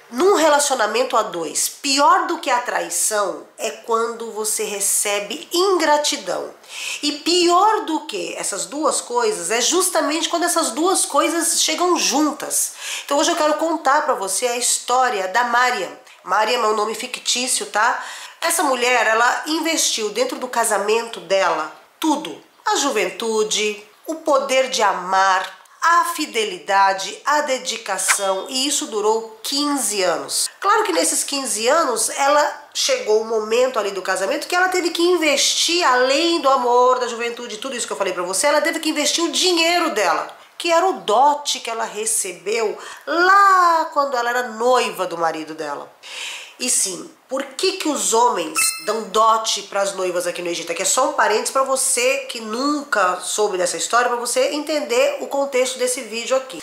Num relacionamento a dois, pior do que a traição é quando você recebe ingratidão. E pior do que essas duas coisas é justamente quando essas duas coisas chegam juntas. Então hoje eu quero contar para você a história da Mariam. Mariam é um nome fictício, tá? Essa mulher, ela investiu dentro do casamento dela tudo. A juventude, o poder de amar, a fidelidade, a dedicação, e isso durou 15 anos. Claro que nesses 15 anos ela chegou o momento ali do casamento que ela teve que investir, além do amor, da juventude, tudo isso que eu falei pra você, ela teve que investir o dinheiro dela, que era o dote que ela recebeu lá quando ela era noiva do marido dela. E sim, por que os homens dão dote para as noivas aqui no Egito? Aqui é só um parênteses para você que nunca soube dessa história, para você entender o contexto desse vídeo aqui.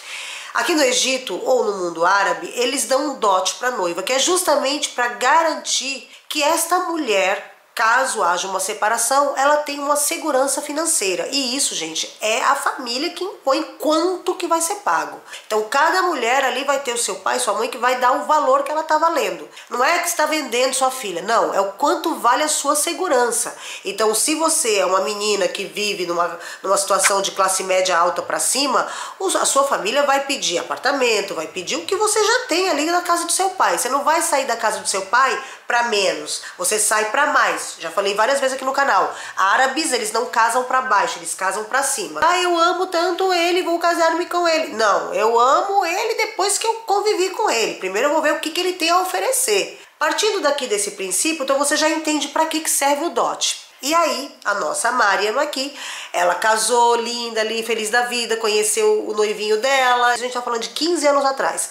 Aqui no Egito ou no mundo árabe, eles dão um dote para a noiva, que é justamente para garantir que esta mulher, caso haja uma separação, ela tem uma segurança financeira. E isso, gente, é a família que impõe quanto que vai ser pago. Então, cada mulher ali vai ter o seu pai, sua mãe, que vai dar o valor que ela está valendo. Não é que você está vendendo sua filha, não. É o quanto vale a sua segurança. Então, se você é uma menina que vive numa situação de classe média alta para cima, a sua família vai pedir apartamento, vai pedir o que você já tem ali na casa do seu pai. Você não vai sair da casa do seu pai para menos, você sai para mais. Já falei várias vezes aqui no canal. Árabes, eles não casam para baixo, eles casam para cima. Ah, eu amo tanto ele, vou casar-me com ele. Não, eu amo ele depois que eu convivi com ele. Primeiro eu vou ver o que ele tem a oferecer. Partindo daqui desse princípio, então você já entende para que serve o dote. E aí, a nossa Mariam aqui, ela casou, linda ali, feliz da vida, conheceu o noivinho dela. A gente tá falando de 15 anos atrás.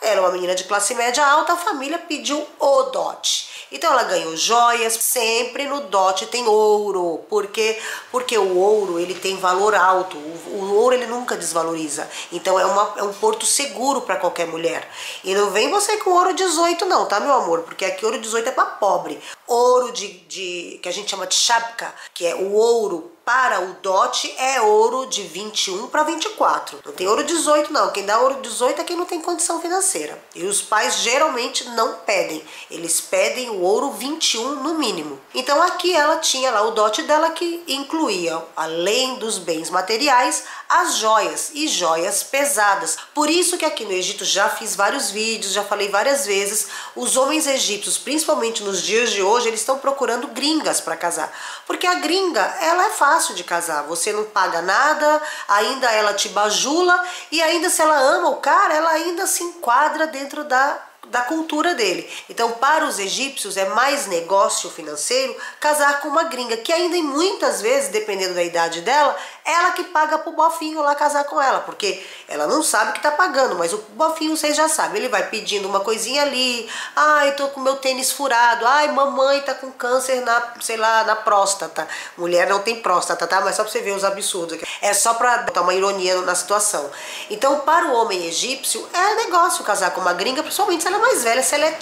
Era uma menina de classe média alta, a família pediu o dote. Então ela ganhou joias, sempre no dote tem ouro, porque o ouro ele tem valor alto, o ouro ele nunca desvaloriza, então é um porto seguro para qualquer mulher. E não vem você com ouro 18 não, tá meu amor, porque aqui ouro 18 é para pobre. Ouro que a gente chama de shabka, que é o ouro para o dote, é ouro de 21 para 24. Não tem ouro 18 não, quem dá ouro 18 é quem não tem condição financeira. E os pais geralmente não pedem, eles pedem o ouro 21 no mínimo. Então aqui ela tinha lá o dote dela que incluía, além dos bens materiais, as joias, e joias pesadas. Por isso que aqui no Egito, já fiz vários vídeos, já falei várias vezes, os homens egípcios, principalmente nos dias de hoje, eles estão procurando gringas para casar. Porque a gringa, ela é fácil de casar, você não paga nada, ainda ela te bajula, e ainda se ela ama o cara, ela ainda se enquadra dentro da cultura dele. Então, para os egípcios é mais negócio financeiro casar com uma gringa, que ainda e muitas vezes, dependendo da idade dela, ela que paga pro bofinho lá casar com ela, porque ela não sabe que tá pagando, mas o bofinho vocês já sabem, ele vai pedindo uma coisinha ali, ai, tô com meu tênis furado, ai, mamãe tá com câncer sei lá, na próstata. Mulher não tem próstata, tá? Mas só pra você ver os absurdos aqui. É só pra botar uma ironia na situação. Então, para o homem egípcio, é negócio casar com uma gringa, principalmente se ela é mais velha, se ela é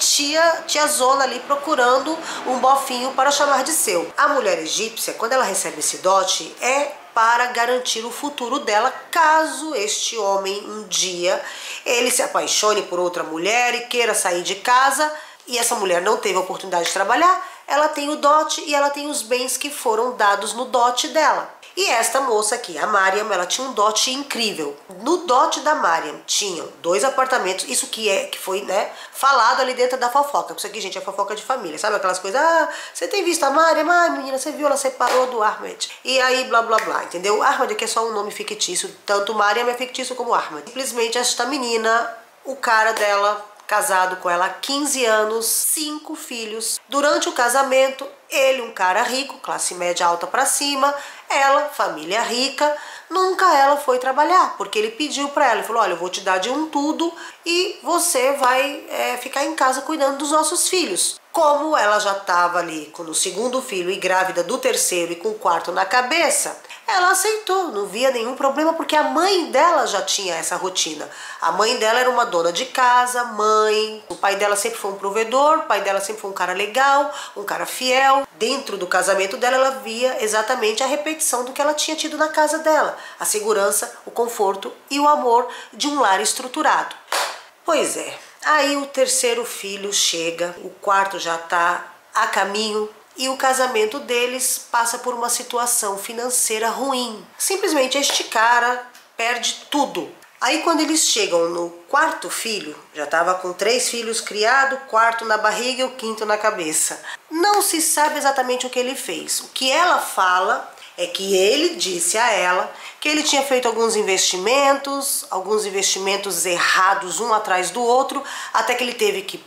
tiazona ali procurando um bofinho para chamar de seu. A mulher egípcia, quando ela recebe esse dote, é para garantir o futuro dela, caso este homem um dia ele se apaixone por outra mulher e queira sair de casa e essa mulher não teve a oportunidade de trabalhar, ela tem o dote e ela tem os bens que foram dados no dote dela. E esta moça aqui, a Mariam, ela tinha um dote incrível. No dote da Mariam tinham 2 apartamentos, isso que foi, né, falado ali dentro da fofoca. Isso aqui, gente, é fofoca de família, sabe aquelas coisas? Ah, você tem visto a Mariam? Ah, menina, você viu, ela separou do Ahmed. E aí, blá, blá, blá, entendeu? Ahmed aqui é só um nome fictício, tanto Mariam é fictício como Ahmed. Simplesmente esta menina, o cara dela, casado com ela há 15 anos, 5 filhos. Durante o casamento, ele, um cara rico, classe média alta pra cima, ela, família rica, nunca ela foi trabalhar, porque ele pediu pra ela, ele falou, olha, eu vou te dar de um tudo e você vai ficar em casa cuidando dos nossos filhos. Como ela já estava ali com o 2º filho e grávida do 3º e com o 4º na cabeça, ela aceitou, não via nenhum problema, porque a mãe dela já tinha essa rotina. A mãe dela era uma dona de casa, mãe, o pai dela sempre foi um provedor, o pai dela sempre foi um cara legal, um cara fiel. Dentro do casamento dela, ela via exatamente a repetição do que ela tinha tido na casa dela, a segurança, o conforto e o amor de um lar estruturado. Pois é, Aí o terceiro filho chega, o quarto já está a caminho e o casamento deles passa por uma situação financeira ruim. Simplesmente este cara perde tudo. Aí quando eles chegam no quarto filho, já estava com 3 filhos criados, quarto na barriga e o quinto na cabeça. Não se sabe exatamente o que ele fez. O que ela fala é que ele disse a ela que ele tinha feito alguns investimentos errados um atrás do outro, até que ele teve que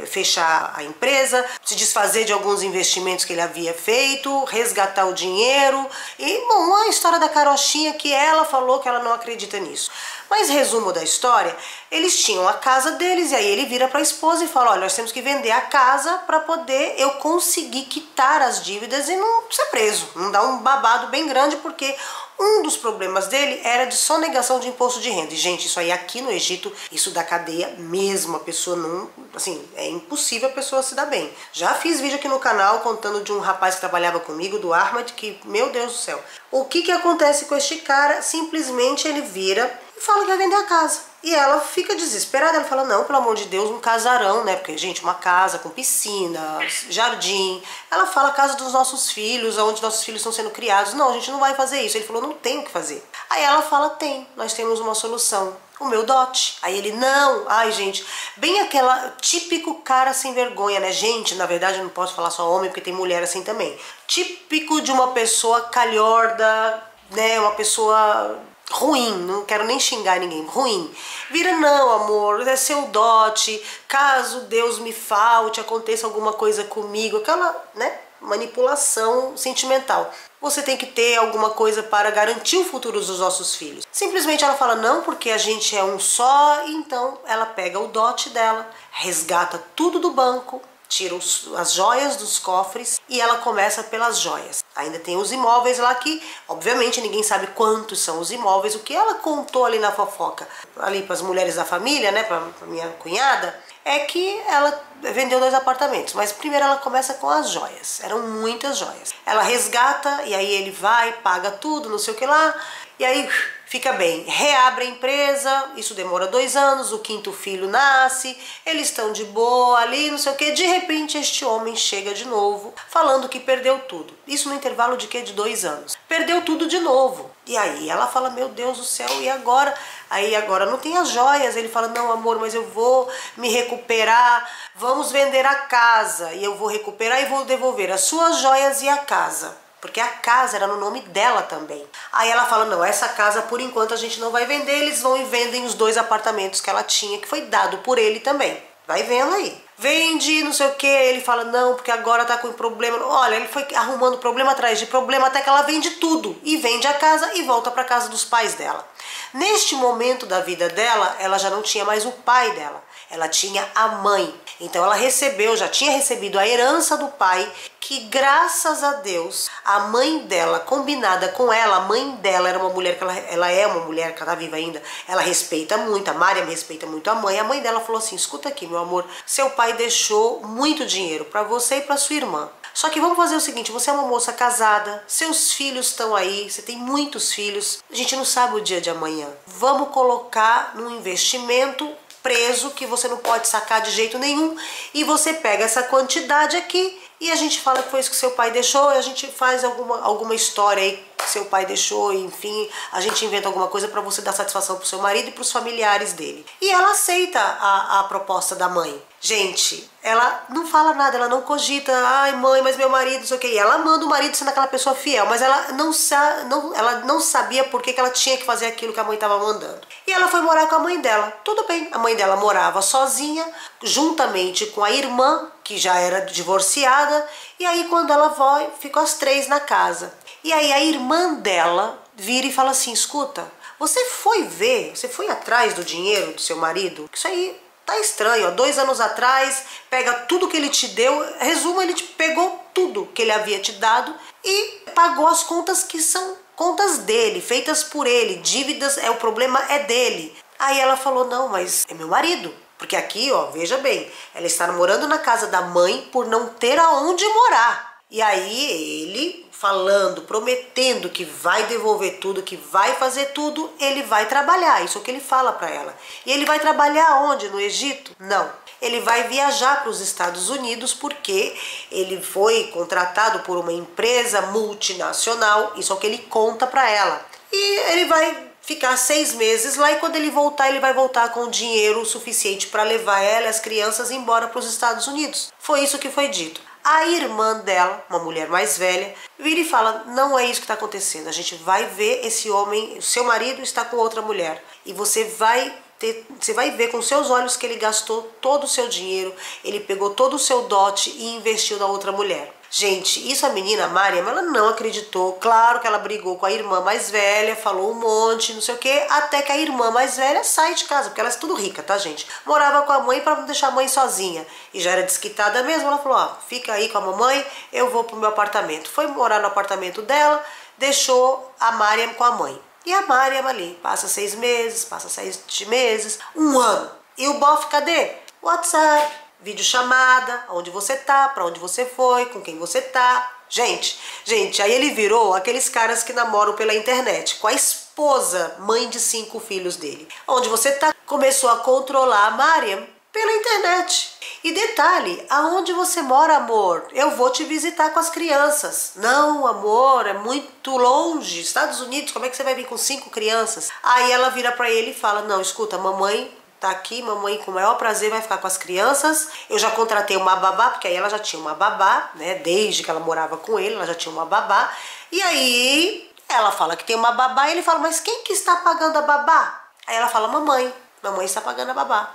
fechar a empresa, se desfazer de alguns investimentos que ele havia feito, resgatar o dinheiro e, bom, a história da carochinha que ela falou que ela não acredita nisso. Mas resumo da história, eles tinham a casa deles e aí ele vira para a esposa e fala, olha, nós temos que vender a casa para poder eu conseguir quitar as dívidas e não ser preso, não dar um babado bem grande, porque um dos problemas dele era de sonegação de imposto de renda. E, gente, isso aí aqui no Egito, isso dá cadeia mesmo. A pessoa não... Assim, é impossível a pessoa se dar bem. Já fiz vídeo aqui no canal contando de um rapaz que trabalhava comigo, do Ahmad, que, meu Deus do céu. O que acontece com este cara? Simplesmente ele vira e fala que vai vender a casa. E ela fica desesperada, ela fala, não, pelo amor de Deus, um casarão, né? Porque, gente, uma casa com piscina, jardim. Ela fala a casa dos nossos filhos, onde nossos filhos estão sendo criados. Não, a gente não vai fazer isso. Ele falou, não tem o que fazer. Aí ela fala, tem, nós temos uma solução. O meu dote. Aí ele, não, ai gente, bem aquela típico cara sem vergonha, né? Gente, na verdade eu não posso falar só homem, porque tem mulher assim também. Típico de uma pessoa calhorda, né? Uma pessoa... ruim, não quero nem xingar ninguém, ruim. Vira, não amor, é seu dote, caso Deus me falte, aconteça alguma coisa comigo, aquela, né, manipulação sentimental. Você tem que ter alguma coisa para garantir o futuro dos nossos filhos. Simplesmente ela fala, não, porque a gente é um só, então ela pega o dote dela, resgata tudo do banco, tira as joias dos cofres e ela começa pelas joias. Ainda tem os imóveis lá que, obviamente, ninguém sabe quantos são os imóveis. O que ela contou ali na fofoca, ali para as mulheres da família, né, para minha cunhada, é que ela vendeu 2 apartamentos. Mas primeiro ela começa com as joias. Eram muitas joias. Ela resgata e aí ele vai, paga tudo, não sei o que lá. E aí... fica bem, reabre a empresa, isso demora 2 anos, o 5º filho nasce, eles estão de boa ali, não sei o que, de repente este homem chega de novo, falando que perdeu tudo. Isso no intervalo de quê? De 2 anos. Perdeu tudo de novo. E aí ela fala, meu Deus do céu, e agora? Aí agora não tem as joias. Ele fala, não amor, mas eu vou me recuperar, vamos vender a casa, e eu vou recuperar e vou devolver as suas joias e a casa. Porque a casa era no nome dela também. Aí ela fala, não, essa casa por enquanto a gente não vai vender, eles vão e vendem os 2 apartamentos que ela tinha, que foi dado por ele também. Vai vendo aí. Vende, não sei o que, ele fala, não, porque agora tá com problema. Olha, ele foi arrumando problema atrás de problema até que ela vende tudo. E vende a casa e volta para casa dos pais dela. Neste momento da vida dela, ela já não tinha mais o pai dela. Ela tinha a mãe. Então ela já tinha recebido a herança do pai, que graças a Deus, a mãe dela, combinada com ela, a mãe dela era uma mulher que ela é uma mulher que está viva ainda, ela respeita muito, a Mariam respeita muito a mãe dela falou assim, escuta aqui meu amor, seu pai deixou muito dinheiro para você e para sua irmã. Só que vamos fazer o seguinte, você é uma moça casada, seus filhos estão aí, você tem muitos filhos, a gente não sabe o dia de amanhã. Vamos colocar num investimento preso que você não pode sacar de jeito nenhum e você pega essa quantidade aqui e a gente fala que foi isso que seu pai deixou e a gente faz alguma história aí que seu pai deixou, enfim, a gente inventa alguma coisa para você dar satisfação pro seu marido e pros familiares dele. E ela aceita a proposta da mãe. Gente, ela não fala nada, ela não cogita, ai mãe, mas meu marido, não sei o que. Ela manda o marido sendo aquela pessoa fiel, mas ela não sabia por que ela tinha que fazer aquilo que a mãe estava mandando. E ela foi morar com a mãe dela. Tudo bem, a mãe dela morava sozinha, juntamente com a irmã, que já era divorciada, e aí quando ela vai, ficam as 3 na casa. E aí a irmã dela vira e fala assim, escuta, você foi atrás do dinheiro do seu marido? Isso aí tá estranho, ó, 2 anos atrás, pega tudo que ele te deu, resumo, ele te pegou tudo que ele havia te dado e pagou as contas que são contas dele, feitas por ele, dívidas, o problema é dele. Aí ela falou, não, mas é meu marido. Porque aqui, ó, veja bem, ela está morando na casa da mãe por não ter aonde morar. E aí ele falando, prometendo que vai devolver tudo, que vai fazer tudo, ele vai trabalhar, isso é o que ele fala para ela. E ele vai trabalhar onde? No Egito? Não. Ele vai viajar para os Estados Unidos porque ele foi contratado por uma empresa multinacional, isso é o que ele conta para ela. E ele vai ficar 6 meses lá e quando ele vai voltar com dinheiro suficiente para levar ela e as crianças embora para os Estados Unidos. Foi isso que foi dito. A irmã dela, uma mulher mais velha, vira e fala, não é isso que está acontecendo, a gente vai ver esse homem, o seu marido está com outra mulher e você vai ver com seus olhos que ele gastou todo o seu dinheiro, ele pegou todo o seu dote e investiu na outra mulher. Gente, isso a menina Mariam, ela não acreditou. Claro que ela brigou com a irmã mais velha, falou um monte, não sei o que, até que a irmã mais velha sai de casa, porque ela é tudo rica, tá, gente? Morava com a mãe para não deixar a mãe sozinha. E já era desquitada mesmo, ela falou, ó, fica aí com a mamãe, eu vou pro meu apartamento. Foi morar no apartamento dela, deixou a Mariam com a mãe. E a Mariam ali, passa 6 meses, passa 7 meses, 1 ano. E o bofe, cadê? WhatsApp. Videochamada, onde você tá, pra onde você foi, com quem você tá. Gente, aí ele virou aqueles caras que namoram pela internet, com a esposa, mãe de 5 filhos dele. Onde você tá, começou a controlar a Mariam pela internet. E detalhe, aonde você mora, amor? Eu vou te visitar com as crianças. Não, amor, é muito longe. Estados Unidos, como é que você vai vir com 5 crianças? Aí ela vira pra ele e fala, não, escuta, mamãe tá aqui, mamãe com o maior prazer vai ficar com as crianças. Eu já contratei uma babá, porque aí ela já tinha uma babá, né? Desde que ela morava com ele, ela já tinha uma babá. E aí ela fala que tem uma babá e ele fala, mas quem que está pagando a babá? Aí ela fala, mamãe está pagando a babá.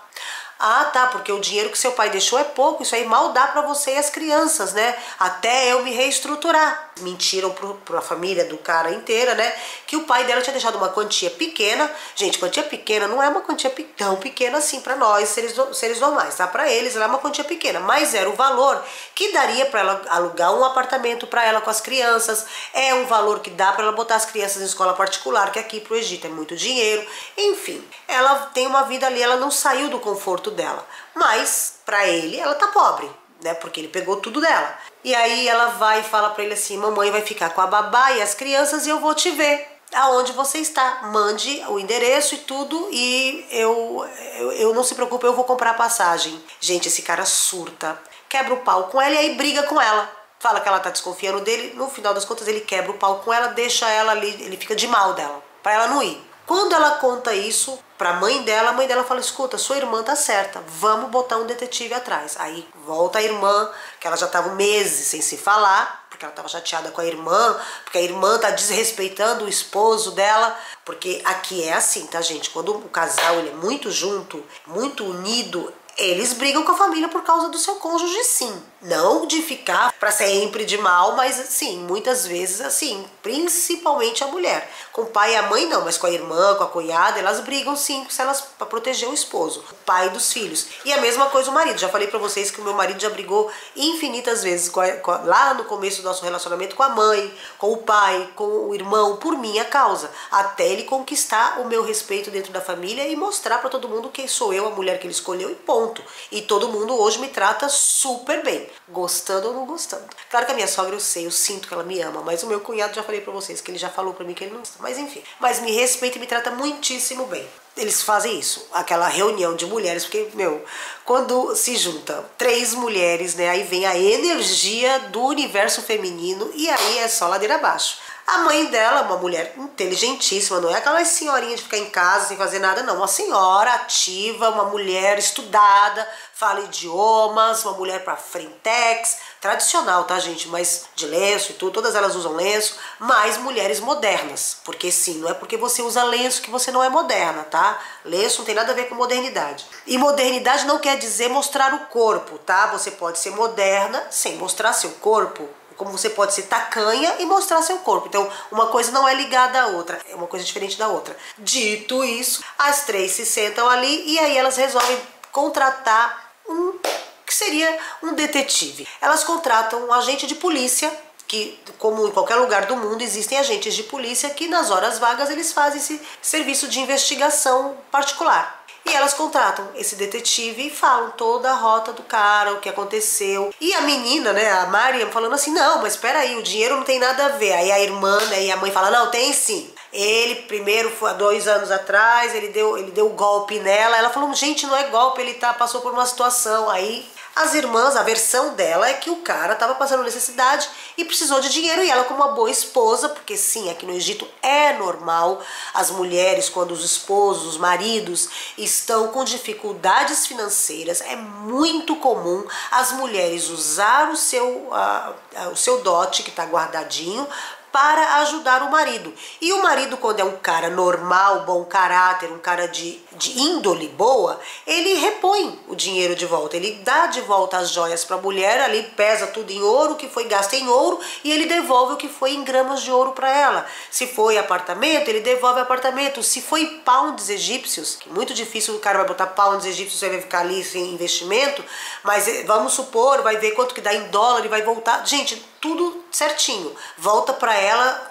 Ah, tá, porque o dinheiro que seu pai deixou é pouco, isso aí mal dá pra você e as crianças, né? Até eu me reestruturar. Mentiram pra família do cara inteira, né? Que o pai dela tinha deixado uma quantia pequena. Gente, quantia pequena não é uma quantia tão pequena assim pra nós, seres normais, tá? Pra eles ela é uma quantia pequena, mas era o valor que daria pra ela alugar um apartamento pra ela com as crianças. É um valor que dá pra ela botar as crianças em escola particular, que aqui pro Egito é muito dinheiro. Enfim, ela tem uma vida ali, ela não saiu do conforto dela, mas pra ele ela tá pobre, né, porque ele pegou tudo dela. E aí ela vai e fala pra ele assim, mamãe vai ficar com a babá e as crianças e eu vou te ver aonde você está, mande o endereço e tudo e eu não se preocupe, eu vou comprar a passagem. Gente, esse cara surta, quebra o pau com ela e aí briga com ela, fala que ela tá desconfiando dele, no final das contas ele quebra o pau com ela, deixa ela ali, ele fica de mal dela, pra ela não ir. Quando ela conta isso pra mãe dela fala, escuta, sua irmã tá certa, vamos botar um detetive atrás. Aí volta a irmã, que ela já tava meses sem se falar, porque ela tava chateada com a irmã, porque a irmã tá desrespeitando o esposo dela, porque aqui é assim, tá, gente? Quando o casal ele é muito junto, muito unido, eles brigam com a família por causa do seu cônjuge, sim. Não de ficar pra sempre de mal, mas sim, muitas vezes assim, principalmente a mulher. Com o pai e a mãe não, mas com a irmã, com a cunhada, elas brigam sim, se elas pra proteger o esposo, o pai dos filhos. E a mesma coisa o marido. Já falei pra vocês que o meu marido já brigou infinitas vezes lá no começo do nosso relacionamento com a mãe, com o pai, com o irmão, por minha causa. Até ele conquistar o meu respeito dentro da família e mostrar pra todo mundo quem sou eu, a mulher que ele escolheu e ponto. E todo mundo hoje me trata super bem, gostando ou não gostando. Claro que a minha sogra eu sinto que ela me ama, mas o meu cunhado já falei pra vocês que ele já falou pra mim que ele não gosta. Mas enfim, mas me respeita e me trata muitíssimo bem. Eles fazem isso, aquela reunião de mulheres, porque, meu, quando se junta 3 mulheres, né, aí vem a energia do universo feminino e aí é só ladeira abaixo. A mãe dela, uma mulher inteligentíssima, não é aquela senhorinha de ficar em casa sem fazer nada, não. Uma senhora ativa, uma mulher estudada, fala idiomas, uma mulher pra frentex, tradicional, tá, gente? Mas de lenço e tudo, todas elas usam lenço, mas mulheres modernas. Porque sim, não é porque você usa lenço que você não é moderna, tá? Lenço não tem nada a ver com modernidade. E modernidade não quer dizer mostrar o corpo, tá? Você pode ser moderna sem mostrar seu corpo. Como você pode ser tacanha e mostrar seu corpo. Então, uma coisa não é ligada à outra, é uma coisa diferente da outra. Dito isso, as 3 se sentam ali e aí elas resolvem contratar que seria um detetive. Elas contratam um agente de polícia, que, como em qualquer lugar do mundo, existem agentes de polícia que nas horas vagas eles fazem esse serviço de investigação particular. E elas contratam esse detetive e falam toda a rota do cara, o que aconteceu. E a menina, né, a Mariam, falando assim, não, mas espera aí, o dinheiro não tem nada a ver. Aí a irmã, né, e a mãe fala, não, tem sim. Ele primeiro, há 2 anos atrás, ele deu golpe nela. Ela falou, gente, não é golpe, ele passou por uma situação. Aí as irmãs, a versão dela é que o cara estava passando necessidade e precisou de dinheiro, e ela, como uma boa esposa, porque sim, aqui no Egito é normal as mulheres, quando os esposos, os maridos estão com dificuldades financeiras, é muito comum as mulheres usar o seu dote que está guardadinho para ajudar o marido. E o marido, quando é um cara normal, bom caráter, um cara de índole boa, ele repõe o dinheiro de volta, ele dá de volta as joias para a mulher, ali pesa tudo em ouro, o que foi gasto em ouro, e ele devolve o que foi em gramas de ouro para ela. Se foi apartamento, ele devolve apartamento. Se foi pounds egípcios, que é muito difícil o cara vai botar pounds egípcios, você vai ficar ali sem investimento, mas vamos supor, vai ver quanto que dá em dólar e vai voltar. Gente, tudo certinho, volta para ela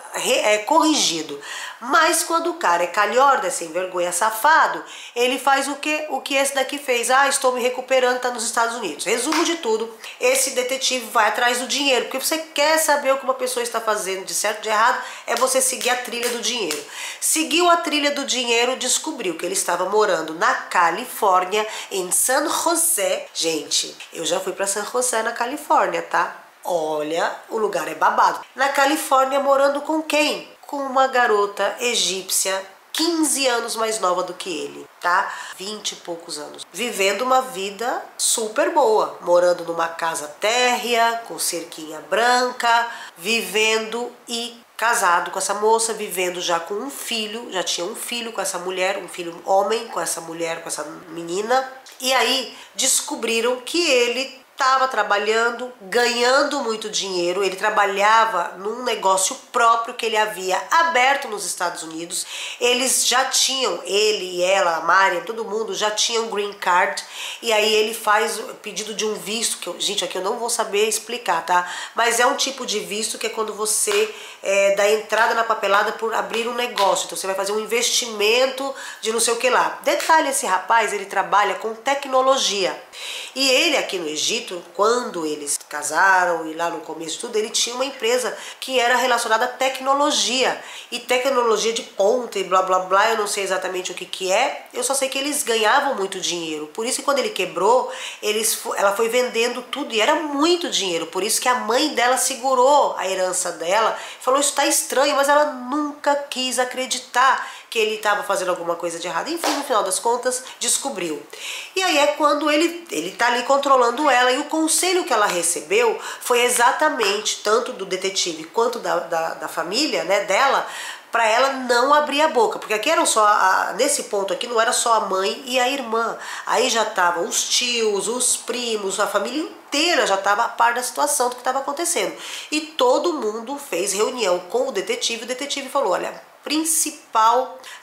corrigido. Mas quando o cara é calhorda, sem vergonha, safado, ele faz o que esse daqui fez. Ah, estou me recuperando, tá nos Estados Unidos. Resumo de tudo, esse detetive vai atrás do dinheiro, porque você quer saber o que uma pessoa está fazendo de certo, de errado, é você seguir a trilha do dinheiro. Seguiu a trilha do dinheiro, descobriu que ele estava morando na Califórnia, em San José. Gente, eu já fui para San José, na Califórnia, tá? Olha, o lugar é babado. Na Califórnia, morando com quem? Com uma garota egípcia, 15 anos mais nova do que ele, tá? 20 e poucos anos. Vivendo uma vida super boa, morando numa casa térrea, com cerquinha branca, vivendo e casado com essa moça, vivendo já com um filho, já tinha um filho com essa mulher, um filho homem com essa mulher, com essa menina. E aí descobriram que ele estava trabalhando, ganhando muito dinheiro. Ele trabalhava num negócio próprio que ele havia aberto nos Estados Unidos. Eles já tinham, ele e ela, a Mariam, todo mundo já tinham green card. E aí ele faz o pedido de um visto, que gente, aqui eu não vou saber explicar, tá? Mas é um tipo de visto que é quando você dá entrada na papelada por abrir um negócio. Então você vai fazer um investimento de não sei o que lá. Detalhe, esse rapaz, ele trabalha com tecnologia. E ele aqui no Egito, quando eles casaram e lá no começo de tudo, ele tinha uma empresa que era relacionada à tecnologia. E tecnologia de ponta e blá blá blá, eu não sei exatamente o que é, eu só sei que eles ganhavam muito dinheiro. Por isso que quando ele quebrou, ela foi vendendo tudo e era muito dinheiro. Por isso que a mãe dela segurou a herança dela, falou, isso tá estranho, mas ela nunca quis acreditar que ele estava fazendo alguma coisa de errado. Enfim, no final das contas, descobriu. E aí é quando ele tá ali controlando ela, e o conselho que ela recebeu foi exatamente, tanto do detetive quanto da família, né, dela, para ela não abrir a boca, porque aqui eram só, nesse ponto aqui não era só a mãe e a irmã, aí já estavam os tios, os primos, a família inteira já estava a par da situação do que estava acontecendo. E todo mundo fez reunião com o detetive falou, olha,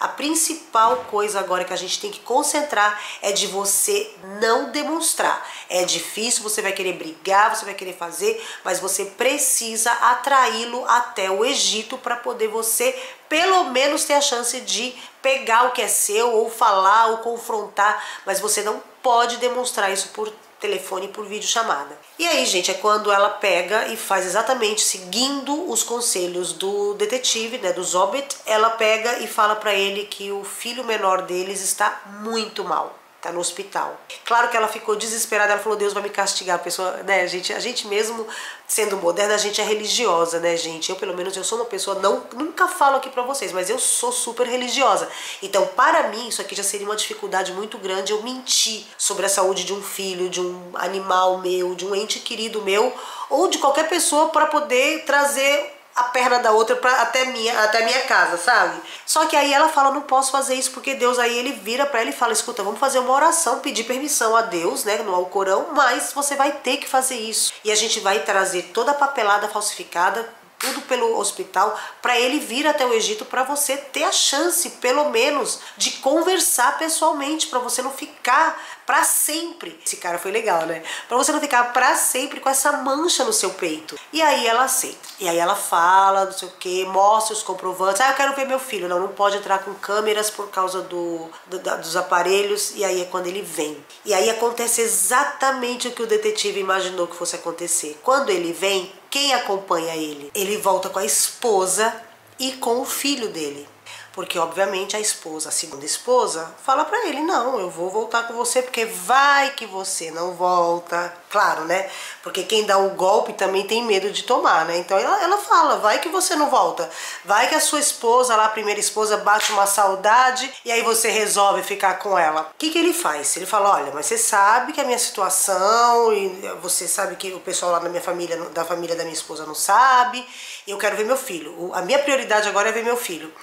a principal coisa agora que a gente tem que concentrar é de você não demonstrar. É difícil, você vai querer brigar, você vai querer fazer, mas você precisa atraí-lo até o Egito para poder você pelo menos ter a chance de pegar o que é seu, ou falar, ou confrontar, mas você não pode demonstrar isso por telefone, por videochamada. E aí, gente, é quando ela pega e faz exatamente seguindo os conselhos do detetive, né, do Zobit. Ela pega e fala para ele que o filho menor deles está muito mal, tá no hospital. Claro que ela ficou desesperada, ela falou, Deus vai me castigar. A pessoa, né, a gente mesmo sendo moderna, a gente é religiosa, né, gente? Eu, pelo menos, eu sou uma pessoa, nunca falo aqui pra vocês, mas eu sou super religiosa. Então, para mim, isso aqui já seria uma dificuldade muito grande, eu mentir sobre a saúde de um filho, de um animal meu, de um ente querido meu, ou de qualquer pessoa, para poder trazer a perna da outra até a minha casa, sabe? Só que aí ela fala, não posso fazer isso, porque Deus, aí ele vira pra ela e fala, escuta, vamos fazer uma oração, pedir permissão a Deus, né, no Alcorão, mas você vai ter que fazer isso. E a gente vai trazer toda a papelada falsificada, tudo pelo hospital, para ele vir até o Egito, para você ter a chance, pelo menos, de conversar pessoalmente, para você não ficar pra sempre. Esse cara foi legal, né? Pra você não ficar pra sempre com essa mancha no seu peito. E aí ela aceita. E aí ela fala, não sei o que, mostra os comprovantes. Ah, eu quero ver meu filho. Não, não pode entrar com câmeras por causa dos aparelhos. E aí é quando ele vem. E aí acontece exatamente o que o detetive imaginou que fosse acontecer. Quando ele vem, quem acompanha ele? Ele volta com a esposa e com o filho dele. Porque, obviamente, a esposa, a segunda esposa, fala pra ele, não, eu vou voltar com você, porque vai que você não volta. Claro, né? Porque quem dá o golpe também tem medo de tomar, né? Então ela fala, vai que você não volta. Vai que a sua esposa, lá a primeira esposa, bate uma saudade e aí você resolve ficar com ela. O que ele faz? Ele fala, olha, mas você sabe que a minha situação, e você sabe que o pessoal lá da minha família, da família da minha esposa não sabe, e eu quero ver meu filho. A minha prioridade agora é ver meu filho.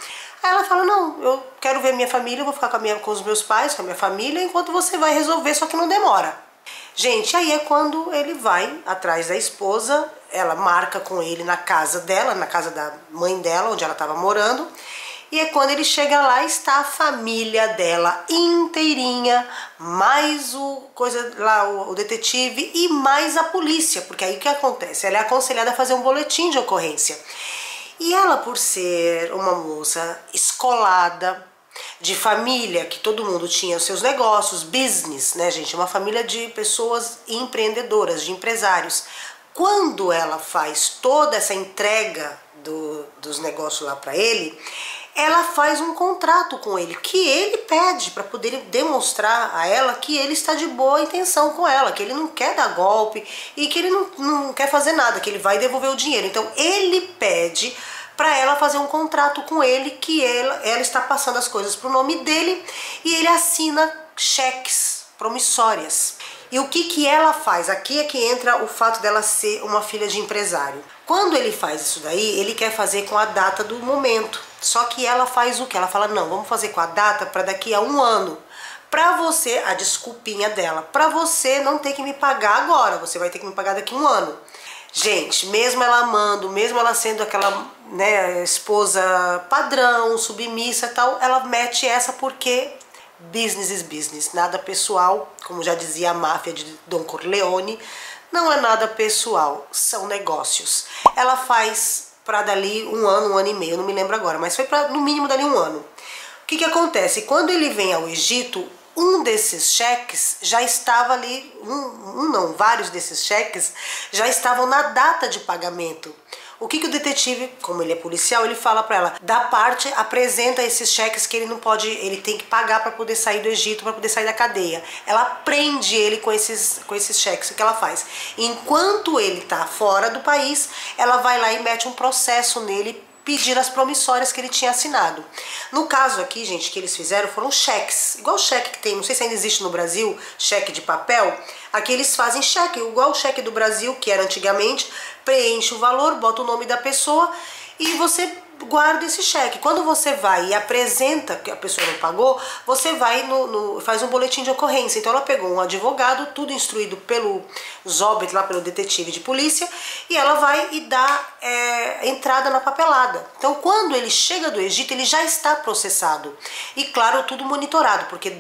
Aí ela fala, não, eu quero ver minha família, eu vou ficar com os meus pais, com a minha família, enquanto você vai resolver, só que não demora. Gente, aí é quando ele vai atrás da esposa, ela marca com ele na casa dela, na casa da mãe dela, onde ela estava morando, e é quando ele chega lá, está a família dela inteirinha, mais o detetive e mais a polícia, porque aí o que acontece? Ela é aconselhada a fazer um boletim de ocorrência. E ela, por ser uma moça escolada, de família, que todo mundo tinha os seus negócios, business, né, gente? Uma família de pessoas empreendedoras, de empresários. Quando ela faz toda essa entrega dos negócios lá para ele, ela faz um contrato com ele, que ele pede para poder demonstrar a ela que ele está de boa intenção com ela, que ele não quer dar golpe e que ele não quer fazer nada, que ele vai devolver o dinheiro. Então ele pede para ela fazer um contrato com ele, que ela está passando as coisas para o nome dele e ele assina cheques promissórias. E o que ela faz? Aqui é que entra o fato dela ser uma filha de empresário. Quando ele faz isso daí, ele quer fazer com a data do momento. Só que ela faz o que? Ela fala, não, vamos fazer com a data para daqui a 1 ano. Pra você, a desculpinha dela, pra você não ter que me pagar agora, você vai ter que me pagar daqui a 1 ano. Gente, mesmo ela amando, mesmo ela sendo aquela, né, esposa padrão, submissa e tal, ela mete essa porque business is business, nada pessoal, como já dizia a máfia de Don Corleone, não é nada pessoal, são negócios. Ela faz para dali 1 ano, 1 ano e meio, não me lembro agora, mas foi para no mínimo dali 1 ano. O que acontece? Quando ele vem ao Egito, um desses cheques já estava ali, vários desses cheques já estavam na data de pagamento. O que o detetive, como ele é policial, ele fala para ela, da parte, apresenta esses cheques que ele não pode, ele tem que pagar para poder sair do Egito, para poder sair da cadeia. Ela prende ele com esses cheques. O que ela faz? Enquanto ele está fora do país, ela vai lá e mete um processo nele, pedir as promissórias que ele tinha assinado. No caso aqui, gente, que eles fizeram foram cheques, igual o cheque que tem, não sei se ainda existe no Brasil, cheque de papel. Aqui eles fazem cheque, igual o cheque do Brasil, que era antigamente, preenche o valor, bota o nome da pessoa e você guarda esse cheque. Quando você vai e apresenta que a pessoa não pagou, você vai faz um boletim de ocorrência. Então ela pegou um advogado, tudo instruído pelo Zobet, lá pelo detetive de polícia, e ela vai e dá entrada na papelada. Então quando ele chega do Egito, ele já está processado. E claro, tudo monitorado, porque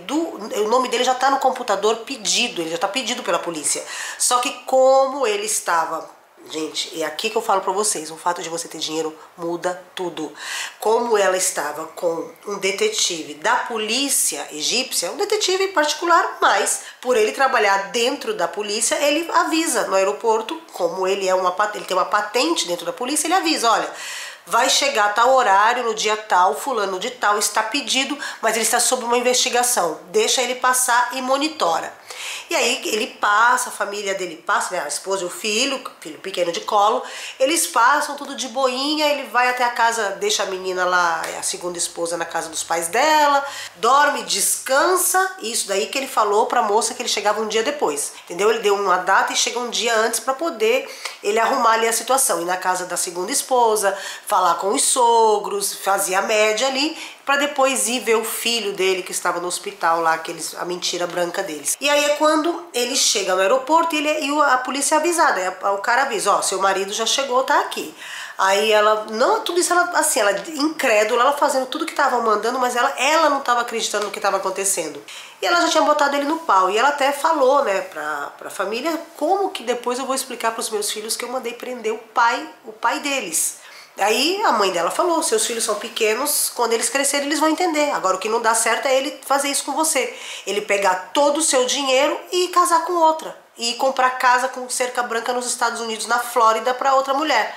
o nome dele já está no computador pedido, ele já está pedido pela polícia. Só que como ele estava... Gente, é aqui que eu falo pra vocês, o fato de você ter dinheiro muda tudo. Como ela estava com um detetive da polícia egípcia, um detetive particular, mas por ele trabalhar dentro da polícia, ele avisa no aeroporto, como ele tem uma patente dentro da polícia, ele avisa, olha, vai chegar a tal horário, no dia tal, fulano de tal está pedido, mas ele está sob uma investigação. Deixa ele passar e monitora. E aí ele passa, a família dele passa, né, a esposa e o filho pequeno de colo, eles passam tudo de boinha, ele vai até a casa, deixa a menina lá, a segunda esposa, na casa dos pais dela, dorme, descansa, isso daí que ele falou pra moça que ele chegava um dia depois, entendeu? Ele deu uma data e chega um dia antes pra poder ele arrumar ali a situação, ir na casa da segunda esposa, falar com os sogros, fazia a média ali, para depois ir ver o filho dele que estava no hospital lá, a mentira branca deles. E aí é quando ele chega no aeroporto e a polícia é avisada, o cara avisa, ó, seu marido já chegou, tá aqui. Aí ela, não, tudo isso, ela, assim, ela incrédula, ela fazendo tudo que tava mandando, mas ela não estava acreditando no que estava acontecendo. E ela já tinha botado ele no pau, e ela até falou, né, pra família, como que depois eu vou explicar pros meus filhos que eu mandei prender o pai deles. Aí a mãe dela falou, seus filhos são pequenos, quando eles crescerem eles vão entender. Agora o que não dá certo é ele fazer isso com você. Ele pegar todo o seu dinheiro e casar com outra. E comprar casa com cerca branca nos Estados Unidos, na Flórida, para outra mulher.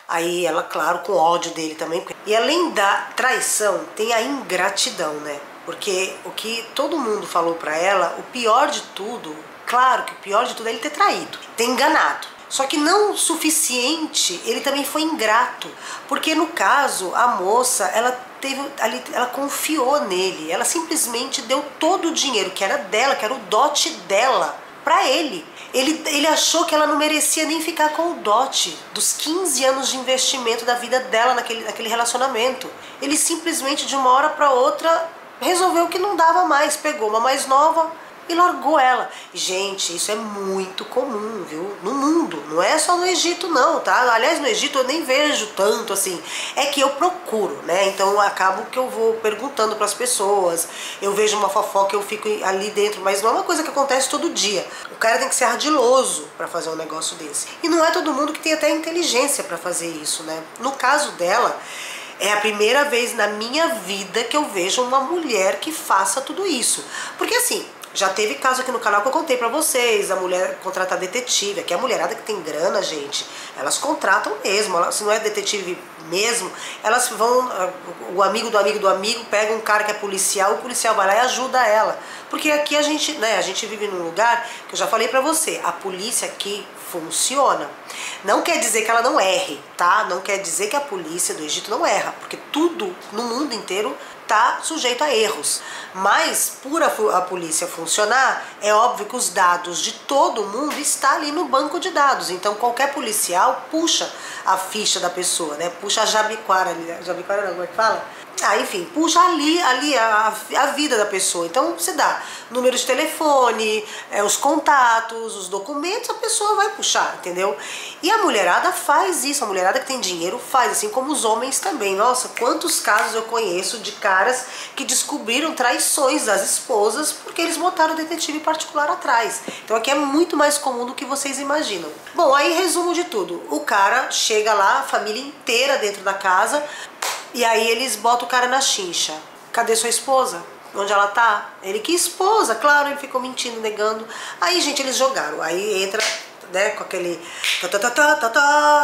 Aí ela, claro, com ódio dele também. E além da traição, tem a ingratidão, né? Porque o que todo mundo falou pra ela, o pior de tudo, claro que o pior de tudo é ele ter traído, ter enganado. Só que não o suficiente, ele também foi ingrato. Porque no caso, a moça, ela confiou nele. Ela simplesmente deu todo o dinheiro que era dela, que era o dote dela, pra ele. Ele achou que ela não merecia nem ficar com o dote dos 15 anos de investimento da vida dela naquele relacionamento. Ele simplesmente, de uma hora pra outra, resolveu que não dava mais. Pegou uma mais nova e largou ela. Gente, isso é muito comum, viu? No mundo, não é só no Egito não, tá? Aliás, no Egito eu nem vejo tanto assim. É que eu procuro, né? Então acabo que eu vou perguntando pras pessoas. Eu vejo uma fofoca, eu fico ali dentro, mas não é uma coisa que acontece todo dia. O cara tem que ser ardiloso pra fazer um negócio desse. E não é todo mundo que tem até inteligência pra fazer isso, né? No caso dela, é a primeira vez na minha vida que eu vejo uma mulher que faça tudo isso. Porque assim, já teve caso aqui no canal que eu contei pra vocês, a mulher contratar detetive. Aqui a mulherada que tem grana, gente, elas contratam mesmo. Se não é detetive mesmo, elas vão, o amigo do amigo do amigo pega um cara que é policial, o policial vai lá e ajuda ela. Porque aqui a gente, né, a gente vive num lugar que eu já falei pra você, a polícia aqui funciona. Não quer dizer que ela não erre, tá? Não quer dizer que a polícia do Egito não erra, porque tudo no mundo inteiro tá sujeito a erros. Mas, por a polícia funcionar, é óbvio que os dados de todo mundo estão ali no banco de dados. Então, qualquer policial puxa a ficha da pessoa, né? Puxa a jabiquara ali. Jabiquara não, como é que fala? Enfim, puxa ali a vida da pessoa. Então você dá número de telefone, os contatos, os documentos, a pessoa vai puxar, entendeu? E a mulherada faz isso, a mulherada que tem dinheiro faz, assim como os homens também. Nossa, quantos casos eu conheço de caras que descobriram traições das esposas porque eles botaram o detetive particular atrás. Então aqui é muito mais comum do que vocês imaginam. Bom, aí resumo de tudo. O cara chega lá, a família inteira dentro da casa, e aí eles botam o cara na chincha. Cadê sua esposa? Onde ela tá? Ele, que esposa? Claro, ele ficou mentindo, negando. Aí, gente, eles jogaram. Aí entra, né, com aquele...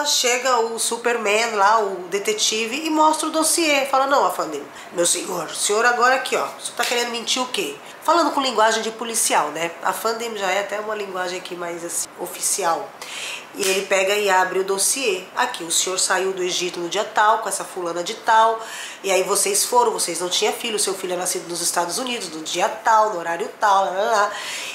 Chega o Superman lá, o detetive, e mostra o dossiê. Fala, não, Afandim, meu senhor, o senhor agora aqui, ó, o senhor tá querendo mentir o quê? Falando com linguagem de policial, né? Afandim já é até uma linguagem aqui mais assim, oficial. E ele pega e abre o dossiê. Aqui, o senhor saiu do Egito no dia tal, com essa fulana de tal, e aí vocês não tinham filho, seu filho é nascido nos Estados Unidos, no dia tal, no horário tal, lá, lá, lá.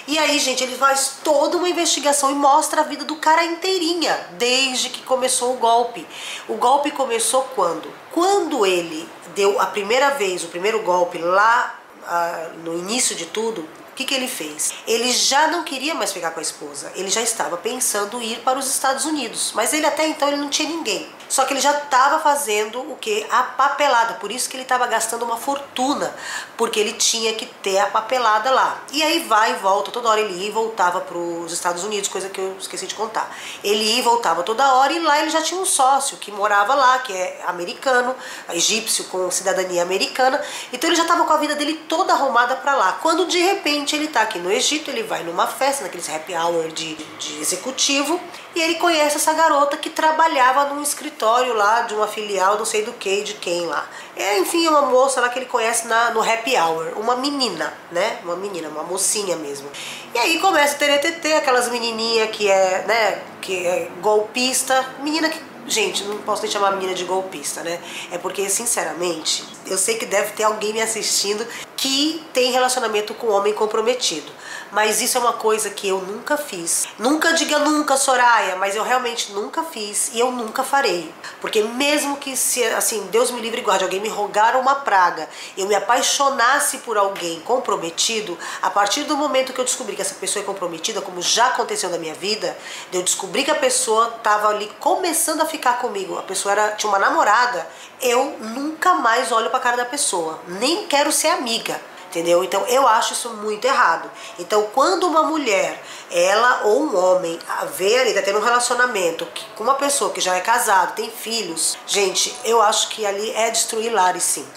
E aí, gente, ele faz toda uma investigação e mostra a vida do cara inteirinha, desde que começou o golpe. O golpe começou quando? Quando ele deu a primeira vez, o primeiro golpe lá, no início de tudo, o que ele fez? Ele já não queria mais ficar com a esposa, ele já estava pensando em ir para os Estados Unidos, mas ele até então ele não tinha ninguém. Só que ele já estava fazendo o que? A papelada, por isso que ele estava gastando uma fortuna, porque ele tinha que ter a papelada lá. E aí vai e volta, toda hora ele ia e voltava para os Estados Unidos, coisa que eu esqueci de contar. Ele ia e voltava toda hora, e lá ele já tinha um sócio que morava lá, que é americano, egípcio com cidadania americana, então ele já estava com a vida dele toda arrumada para lá. Quando de repente ele está aqui no Egito, ele vai numa festa, naqueles happy hour de executivo, e ele conhece essa garota que trabalhava num escritório lá de uma filial, não sei do que, de quem lá. Enfim, é uma moça lá que ele conhece no happy hour, uma menina, né? Uma menina, uma mocinha mesmo. E aí começa a ter aquelas menininhas que é golpista, menina que... Gente, não posso nem chamar a menina de golpista, né? É porque, sinceramente, eu sei que deve ter alguém me assistindo que tem relacionamento com homem comprometido. Mas isso é uma coisa que eu nunca fiz. Nunca diga nunca, Soraya, mas eu realmente nunca fiz e eu nunca farei. Porque mesmo que, se assim, Deus me livre e guarde, alguém me rogar uma praga, eu me apaixonasse por alguém comprometido, a partir do momento que eu descobri que essa pessoa é comprometida, como já aconteceu na minha vida, eu descobri que a pessoa estava ali começando a ficar comigo, a pessoa tinha uma namorada, eu nunca mais olho para a cara da pessoa, nem quero ser amiga. Entendeu? Então eu acho isso muito errado. Então quando uma mulher, ela ou um homem, vê ali, tá tendo um relacionamento com uma pessoa que já é casada, tem filhos, gente, eu acho que ali é destruir lares, sim.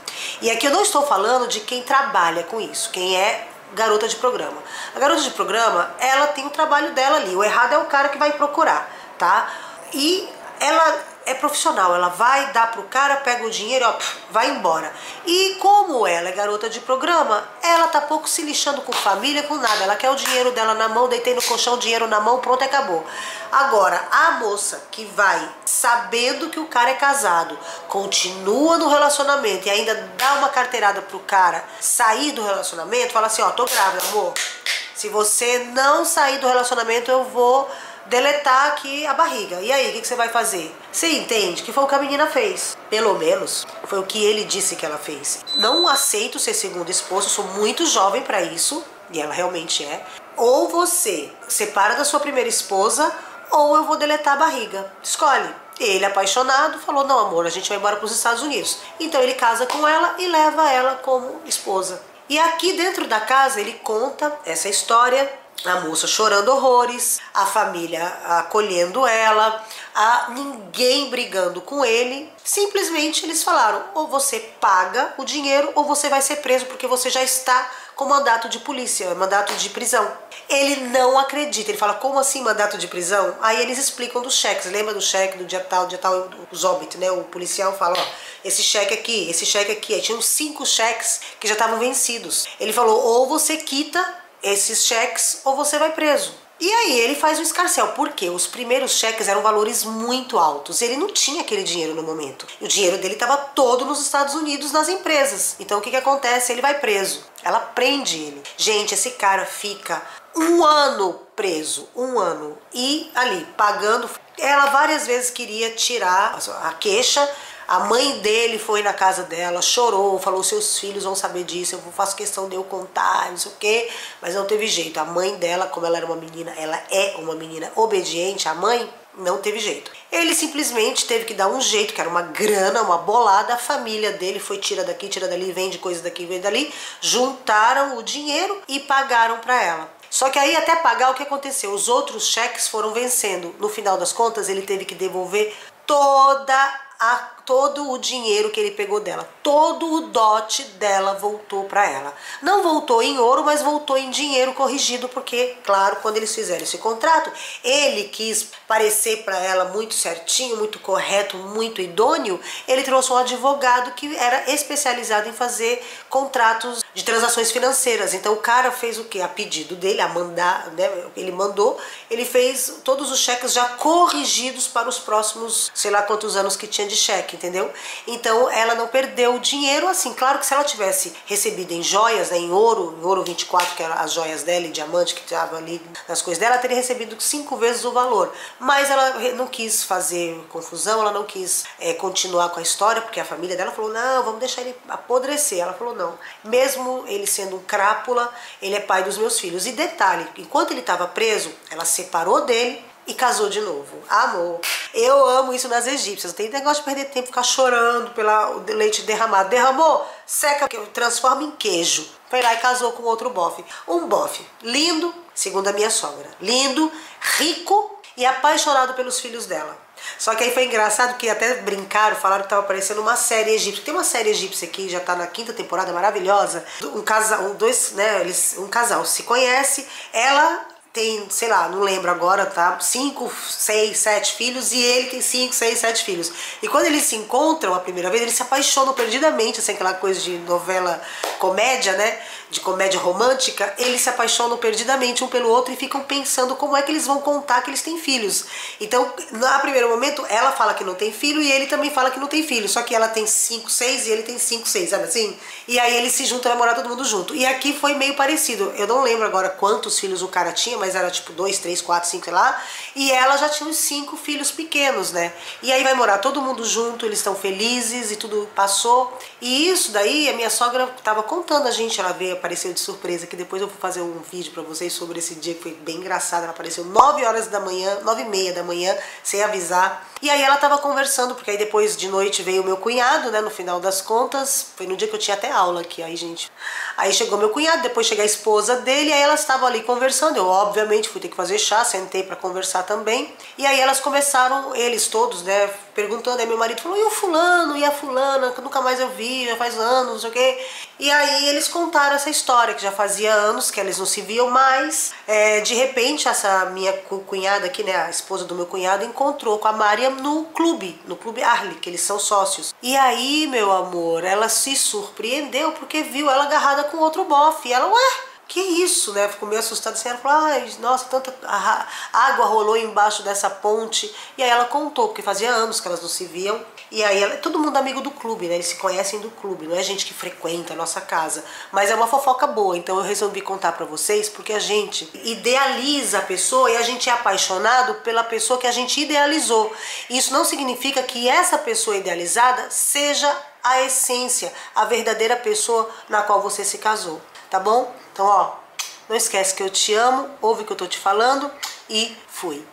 E aqui eu não estou falando de quem trabalha com isso, quem é garota de programa. A garota de programa, ela tem o trabalho dela ali, o errado é o cara que vai procurar, tá? E ela é profissional, ela vai dar pro cara, pega o dinheiro, ó, vai embora. E como ela é garota de programa, ela tá pouco se lixando com família, com nada. Ela quer o dinheiro dela na mão, deitei no colchão, dinheiro na mão, pronto, acabou. Agora, a moça que vai sabendo que o cara é casado, continua no relacionamento e ainda dá uma carteirada pro cara sair do relacionamento, fala assim, ó, tô grávida, amor. Se você não sair do relacionamento, eu vou deletar aqui a barriga. E aí, o que você vai fazer? Você entende que foi o que a menina fez. Pelo menos foi o que ele disse que ela fez. Não aceito ser segunda esposa, sou muito jovem pra isso, e ela realmente é. Ou você separa da sua primeira esposa, ou eu vou deletar a barriga. Escolhe. Ele, apaixonado, falou, não amor, a gente vai embora pros Estados Unidos. Então ele casa com ela e leva ela como esposa. E aqui dentro da casa ele conta essa história, a moça chorando horrores, a família acolhendo ela, ninguém brigando com ele. Simplesmente eles falaram, ou você paga o dinheiro ou você vai ser preso porque você já está com mandato de polícia, mandato de prisão. Ele não acredita, ele fala, como assim mandato de prisão? Aí eles explicam dos cheques, lembra do cheque do dia tal, os óbitos, né? O policial fala, ó, esse cheque aqui. Aí tinham 5 cheques que já estavam vencidos. Ele falou, ou você quita esses cheques ou você vai preso. E aí ele faz um escarcéu, porque os primeiros cheques eram valores muito altos. Ele não tinha aquele dinheiro no momento. O dinheiro dele estava todo nos Estados Unidos, nas empresas. Então o que acontece? Ele vai preso. Ela prende ele. Gente, esse cara fica 1 ano preso, 1 ano. E ali, pagando. Ela várias vezes queria tirar a queixa. A mãe dele foi na casa dela, chorou, falou, seus filhos vão saber disso, eu faço questão de eu contar, não sei o quê, mas não teve jeito. A mãe dela, como ela era uma menina, ela é uma menina obediente, a mãe não teve jeito. Ele simplesmente teve que dar um jeito, que era uma grana, uma bolada, a família dele foi tira daqui, tira dali, vende coisa daqui, vende dali, juntaram o dinheiro e pagaram pra ela. Só que aí até pagar, o que aconteceu? Os outros cheques foram vencendo. No final das contas, ele teve que devolver todo o dinheiro que ele pegou dela, todo o dote dela voltou para ela. Não voltou em ouro, mas voltou em dinheiro corrigido, porque, claro, quando eles fizeram esse contrato, ele quis parecer para ela muito certinho, muito correto, muito idôneo. Ele trouxe um advogado que era especializado em fazer contratos de transações financeiras. Então o cara fez o que? A pedido dele, a mandar, né? Ele mandou, ele fez todos os cheques já corrigidos para os próximos, sei lá quantos anos que tinha de cheque, entendeu? Então ela não perdeu o dinheiro, assim, claro que se ela tivesse recebido em joias, né, em ouro 24, que eram as joias dela, e diamante que estava ali nas coisas dela, ela teria recebido 5 vezes o valor. Mas ela não quis fazer confusão, ela não quis continuar com a história, porque a família dela falou, não, vamos deixar ele apodrecer. Ela falou, não, mesmo ele sendo um crápula, ele é pai dos meus filhos. E detalhe, enquanto ele estava preso, ela separou dele e casou de novo. Amor, eu amo isso nas egípcias. Não tem negócio de perder tempo, ficar chorando pelo leite derramado. Derramou, seca, transforma em queijo. Foi lá e casou com outro bofe. Um bofe lindo, segundo a minha sogra. Lindo, rico e apaixonado pelos filhos dela. Só que aí foi engraçado que até brincaram, falaram que estava parecendo uma série egípcia. Tem uma série egípcia aqui, já está na 5ª temporada, maravilhosa. Um casal, um casal se conhece, ela tem, sei lá, não lembro agora, tá? 5, 6, 7 filhos e ele tem 5, 6, 7 filhos. E quando eles se encontram a primeira vez, eles se apaixonam perdidamente, assim, aquela coisa de novela comédia, né? De comédia romântica, eles se apaixonam perdidamente um pelo outro e ficam pensando como é que eles vão contar que eles têm filhos. Então, no primeiro momento, ela fala que não tem filho e ele também fala que não tem filho. Só que ela tem 5, 6 e ele tem 5, 6, sabe assim? E aí eles se juntam, vai morar todo mundo junto. E aqui foi meio parecido. Eu não lembro agora quantos filhos o cara tinha, mas era tipo 2, 3, 4, 5, sei lá. E ela já tinha uns 5 filhos pequenos, né? E aí vai morar todo mundo junto, eles estão felizes e tudo passou. E isso daí, a minha sogra tava contando a gente, ela veio, apareceu de surpresa, que depois eu vou fazer um vídeo pra vocês sobre esse dia que foi bem engraçado. Ela apareceu 9 horas da manhã, 9h30 da manhã, sem avisar. E aí ela tava conversando, porque aí depois de noite veio o meu cunhado, né, no final das contas, foi no dia que eu tinha até aula aqui, aí gente. Aí chegou meu cunhado, depois chegou a esposa dele, aí elas estavam ali conversando, eu obviamente fui ter que fazer chá, sentei pra conversar também. E aí elas começaram, eles todos, né, perguntando, aí meu marido falou, e o fulano, e a fulana, que nunca mais eu vi, já faz anos, não sei o quê. E aí eles contaram essa história, que já fazia anos que eles não se viam mais. De repente, essa minha cunhada aqui, né, a esposa do meu cunhado, encontrou com a Mariam no clube Arli, que eles são sócios. E aí, meu amor, ela se surpreendeu porque viu ela agarrada com outro bofe. E ela, ué, que isso, né? Ficou meio assustada assim, ela falou, ai, nossa, tanta água rolou embaixo dessa ponte. E aí ela contou, porque fazia anos que elas não se viam. E aí todo mundo amigo do clube, né? Eles se conhecem do clube, não é gente que frequenta a nossa casa. Mas é uma fofoca boa, então eu resolvi contar pra vocês, porque a gente idealiza a pessoa e a gente é apaixonado pela pessoa que a gente idealizou. Isso não significa que essa pessoa idealizada seja a essência, a verdadeira pessoa na qual você se casou, tá bom? Então, ó, não esquece que eu te amo, ouve o que eu tô te falando e fui.